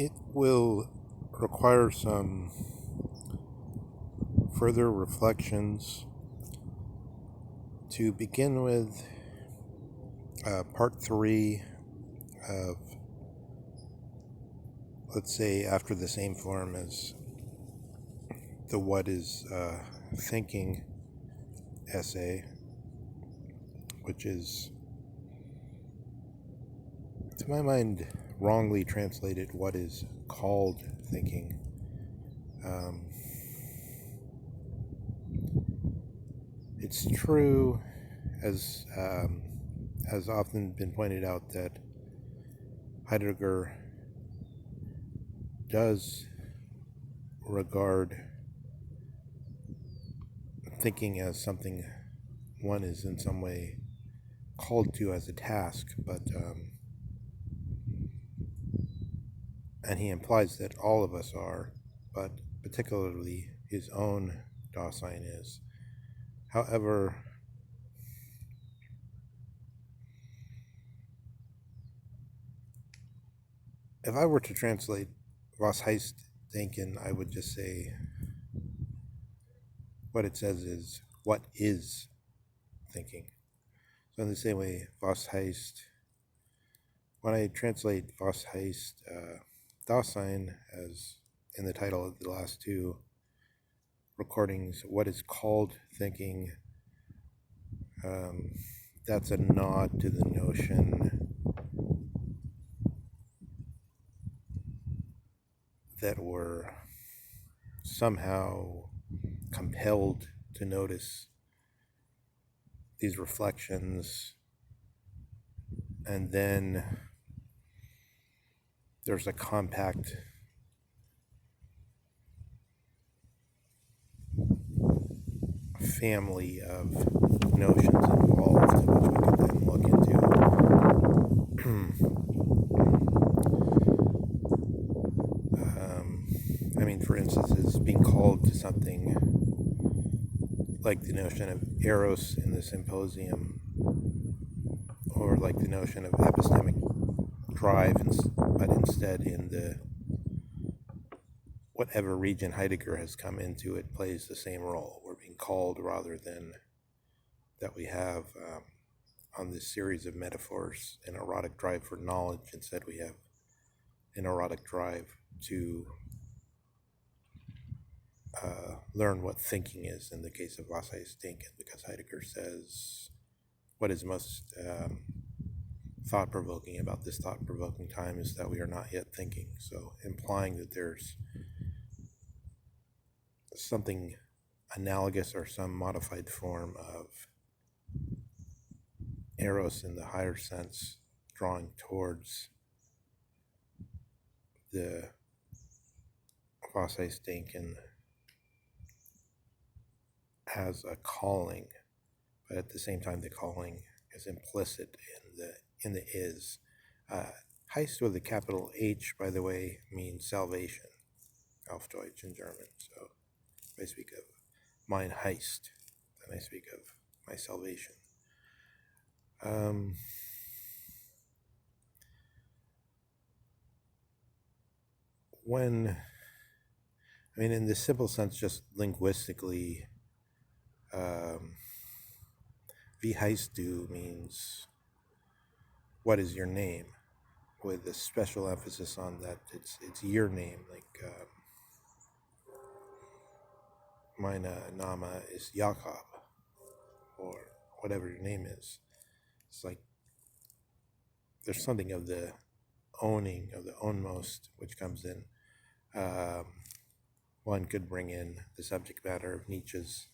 It will require some further reflections. To begin with, part 3 of, let's say, after the same form as the What is Thinking essay, which is, to my mind, wrongly translated what is called thinking. It's true, as has often been pointed out, that Heidegger does regard thinking as something one is in some way called to as a task, but and he implies that all of us are, but particularly his own Dasein is. However, if I were to translate Was heißt denken, I would just say what it says is what is thinking. So in the same way, was heißt, when I translate was heißt Dasein as in the title of the last two recordings, what is called thinking, that's a nod to the notion that we're somehow compelled to notice these reflections, and then there's a compact family of notions involved, which we could then look into. For instance, is being called to something like the notion of eros in the symposium, or like the notion of epistemic drive, but instead in the whatever region Heidegger has come into, it plays the same role. We're being called rather than that we have on this series of metaphors an erotic drive for knowledge. Instead, we have an erotic drive to learn what thinking is in the case of Was heißt denken, because Heidegger says what is most thought-provoking about this thought-provoking time is that we are not yet thinking. So implying that there's something analogous or some modified form of eros in the higher sense, drawing towards the Was heißt denken as a calling, but at the same time the calling is implicit in the is. Heist with a capital H, by the way, means salvation, auf Deutsch in German. So if I speak of mein Heist, then I speak of my salvation. In the simple sense, just linguistically, wie heißt du means what is your name, with a special emphasis on that it's your name, like mein Name is Jakob, or whatever your name is. It's like there's something of the owning, of the ownmost, which comes in. One could bring in the subject matter of Nietzsche's